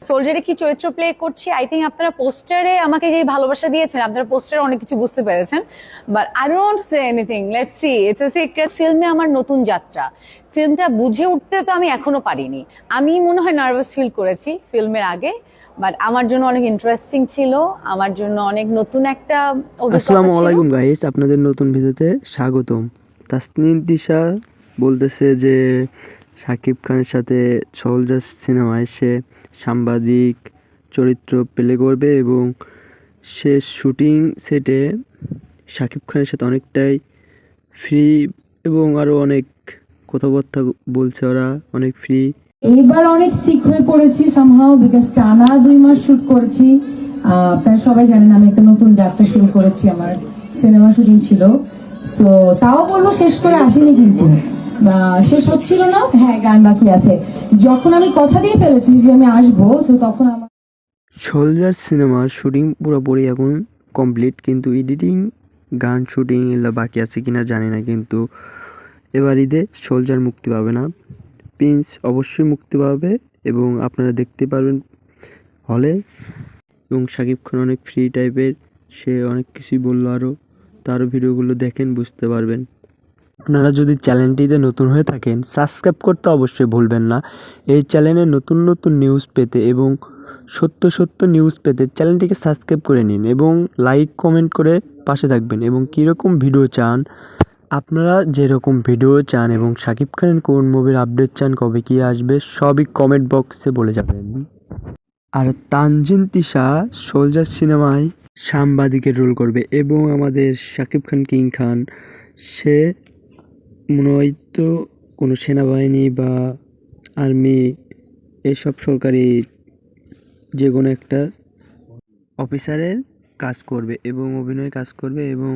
সোলজারে কি চরিত্র প্লে করছি, আই থিঙ্ক আপনারা পোস্টারে আমাকে যে ভালোবাসা দিয়েছেন, আপনারা পোস্টারে অনেক কিছু বুঝতে পেরেছেন। But I don't want to say anything, let's see, it's a secret. ফিল্মে আমার নতুন যাত্রা, ফিল্মটা বুঝে উঠতে তো আমি এখনো পারিনি। আমি মনে হয় নার্ভাস ফিল করেছি ফিল্মের আগে, বাট আমার জন্য অনেক ইন্টারেস্টিং ছিল, আমার জন্য অনেক নতুন একটা অভিজ্ঞতা আসসালামু ছিল। আলাইকুম গাইস, আপনাদের নতুন ভিডিওতে স্বাগতম। তাসনিম তিশা বলতেছে যে শাকিব খানের সাথে সোলজার সিনেমায় সে সাংবাদিক চরিত্র প্লে করবে এবং সে শুটিং সেটে শাকিব খানের সাথে অনেকটাই ফ্রি এবং আরও অনেক কথাবার্তা বলছে, ওরা অনেক ফ্রি। এইবার অনেক সিক হয়ে পড়েছি সামহাও, বিকজ টানা 2 মাস শুট করেছি। আপনারা সবাই জানেন আমি একটা নতুন যাত্রা শুরু করেছি, আমার সিনেমা শুটিং ছিল। সো তাও বলবো শেষ করে আসিনি, কিন্তু শেষ হচ্ছিল না। হ্যাঁ, গান বাকি আছে। যখন আমি কথা দিয়ে ফেলেছি যে আমি আসবো, সো তখন আমার সোলজার সিনেমার শুটিং পুরোপুরি এখন কমপ্লিট, কিন্তু এডিটিং, গান শুটিং এগুলো বাকি আছে কিনা জানি না। কিন্তু এবার ঈদে সোলজার মুক্তি পাবে না, প্রিন্স অবশ্যই মুক্তি পাবে এবং আপনারা দেখতে পারবেন হলে। এবং শাকিব খান অনেক ফ্রি টাইপের, সে অনেক কিছুই বললো, আরও তারও ভিডিওগুলো দেখেন, বুঝতে পারবেন। আপনারা যদি চ্যানেলটিতে নতুন হয়ে থাকেন, সাবস্ক্রাইব করতে অবশ্যই ভুলবেন না। এই চ্যানেলে নতুন নতুন নিউজ পেতে এবং সত্য সত্য নিউজ পেতে চ্যানেলটিকে সাবস্ক্রাইব করে নিন এবং লাইক কমেন্ট করে পাশে থাকবেন। এবং কীরকম ভিডিও চান, আপনারা যেরকম ভিডিও চান এবং শাকিব খানের কোন মুভির আপডেট চান, কবে কী আসবে, সবই কমেন্ট বক্সে বলে যাবেন। আর তানজিন তিশা সোলজার সিনেমায় সাংবাদিকের রোল করবে এবং আমাদের শাকিব খান কিং খান, সে মনে হয়তো কোনো সেনাবাহিনী বা আর্মি, এসব সরকারি যে কোনো একটা অফিসারের কাজ করবে এবং অভিনয় কাজ করবে। এবং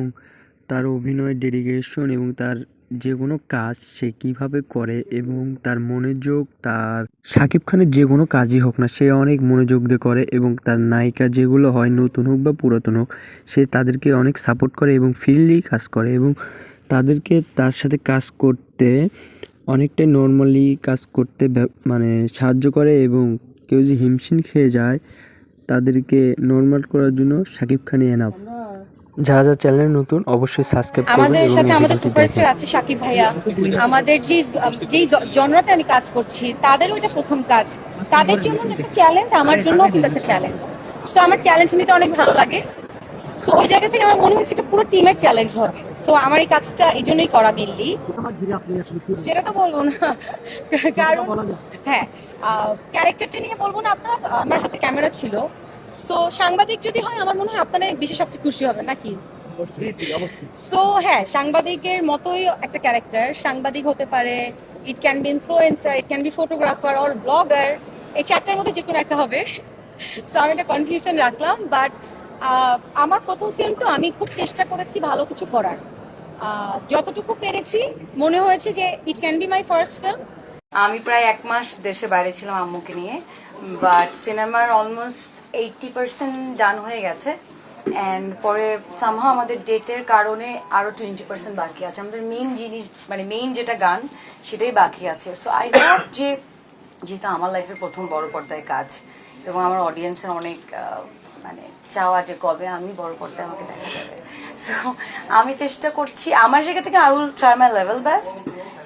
তার অভিনয় ডেডিকেশন এবং তার যে কোনো কাজ সে কীভাবে করে এবং তার মনোযোগ, তার শাকিব খানের যে কোনো কাজই হোক না, সে অনেক মনোযোগ দিয়ে করে। এবং তার নায়িকা যেগুলো হয়, নতুন হোক বা পুরাতন হোক, সে তাদেরকে অনেক সাপোর্ট করে এবং ফ্রিলি কাজ করে এবং তাদেরকে তার সাথে কাজ করতে অনেকটাই নর্মালি কাজ করতে মানে সাহায্য করে। এবং কেউ যে হিমশিম খেয়ে যায়, তাদেরকে নর্মাল করার জন্য শাকিব খানই এনাফ। যারা যারা চ্যানেলে নতুন অবশ্যই সাবস্ক্রাইব করবেন আমাদের এবং সাথে এই আমাদের ভিডিওটি সুপারস্টার দেখেন। আছে শাকিব ভাইয়া। আমাদের যেই জনরাতে আমি কাজ করছি, তাদেরও এটা প্রথম কাজ। তাদের জন্য একটা চ্যালেঞ্জ, আমার জন্য কিন্তু একটা চ্যালেঞ্জ। সো আমার চ্যালেঞ্জ নিতে অনেক ভালো লাগে। সো ওই জায়গা থেকে আমার মনে হচ্ছে এটা পুরো টিমের চ্যালেঞ্জ হবে। সো আমার এই কাজটা এই জন্যই করা মেনলি। সেটা তো বলবো না, কারণ হ্যাঁ, ক্যারেক্টারটা নিয়ে বলবো না। আপনারা, আমার হাতে ক্যামেরা ছিল। সো সাংবাদিক যদি হয়, আমার মনে হয় আপনারা বেশি সবচেয়ে খুশি হবে নাকি। সো হ্যাঁ, সাংবাদিকের মতোই একটা ক্যারেক্টার। সাংবাদিক হতে পারে, it can be influencer, it can be photographer or blogger. এই চারটার মধ্যে যে কোনো একটা হবে। সো আমি একটা কনফিউশন রাখলাম, বাট আমার প্রথম ফিল্ম তো আমি খুব চেষ্টা করেছি ভালো কিছু করার। যতটুকু পেরেছি মনে হয়েছে যে it can be my first film. আমি প্রায় 1 মাস দেশে বাইরে ছিলাম আম্মুকে নিয়ে, বাট সিনেমার অলমোস্ট 80% ডান হয়ে গেছে। অ্যান্ড পরে সামহাও আমাদের ডেটের কারণে আরও 20% বাকি আছে। আমাদের মেইন জিনিস, মানে মেইন যেটা গান, সেটাই বাকি আছে। সো আই হোপ যে, যেহেতু আমার লাইফের প্রথম বড় পর্দায় কাজ এবং আমার অডিয়েন্সের অনেক মানে চাওয়া যে কবে আমি বড় পর্দায় আমাকে দেখা যাবে। সো আমি চেষ্টা করছি আমার জায়গা থেকে, I will try my level best.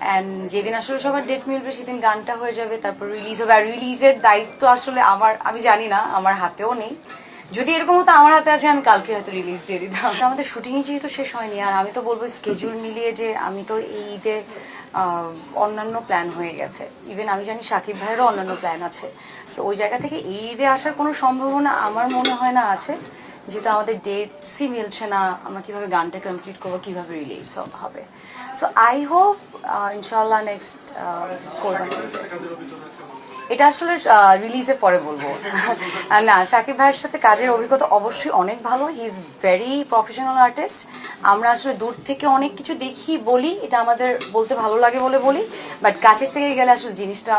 And যেদিন আসলে সবার ডেট মিলবে সেদিন গানটা হয়ে যাবে, তারপর রিলিজ হবে। আর রিলিজের দায়িত্ব আসলে আমি জানি না, আমার হাতেও নেই। যদি এরকম হতো আমার হাতে আছে, আমি কালকে হয়তো রিলিজ দিয়ে দিতাম। আমাদের শুটিংই যেহেতু শেষ হয়নি, আর আমি তো বলবো স্কেজুল মিলিয়ে যে আমি তো এই ঈদে অন্যান্য প্ল্যান হয়ে গেছে। ইভেন আমি জানি শাকিব ভাইয়েরও অন্যান্য প্ল্যান আছে। সো ওই জায়গা থেকে এই ঈদে আসার কোনো সম্ভাবনা আমার মনে হয় না আছে, যেহেতু আমাদের ডেটসই মিলছে না। আমরা কীভাবে গানটা কমপ্লিট করবো, কীভাবে রিলিজ হবে। সো আই হোপ ইনশাল্লাহ নেক্সট কোরবানি। এটা আসলে রিলিজের পরে বলবো। না, শাকিব ভাইয়ের সাথে কাজের অভিজ্ঞতা অবশ্যই অনেক ভালো। হি ইজ ভেরি প্রফেশনাল আর্টিস্ট। আমরা আসলে দূর থেকে অনেক কিছু দেখি, বলি, এটা আমাদের বলতে ভালো লাগে বলে বলি, বাট কাছের থেকে গেলে আসলে জিনিসটা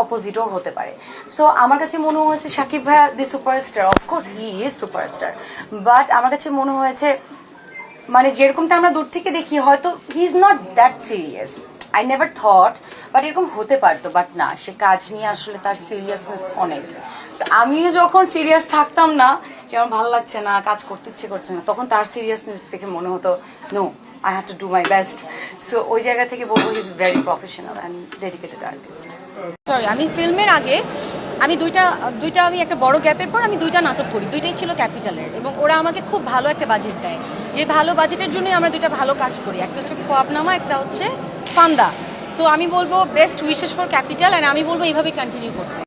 অপোজিটও হতে পারে। সো আমার কাছে মনে হয়েছে শাকিব ভাইয়া the superstar, of course he is superstar, but আমার কাছে মনে হয়েছে মানে যেরকমটা আমরা দূর থেকে দেখি, হয়তো he is not that serious. I never thought but এরকম হতে পারতো, বাট না, সে কাজ নিয়ে আসলে তার সিরিয়াসনেস অনেক। So, আমিও যখন সিরিয়াস থাকতাম না, যে আমার ভালো লাগছে না, কাজ করতে ইচ্ছে করছে না, তখন তার সিরিয়াসনেস দেখে মনে হতো no, I have to do my best. So ওই জায়গা থেকে বলবো he is very professional and dedicated artist. Sorry, আমি ফিল্মের আগে আমি দুইটা আমি একটা বড় গ্যাপের পর আমি দুইটা নাটক করি, দুইটাই ছিল ক্যাপিটালের, এবং ওরা আমাকে খুব ভালো একটা বাজেট দেয়, যে ভালো বাজেটের জন্যই আমরা দুইটা ভালো কাজ করি, একটা হচ্ছে খোয়াবনামা, একটা হচ্ছে ফান্দা। সো আমি বলবো best wishes for capital, and আমি বলবো এইভাবেই কন্টিনিউ করতে।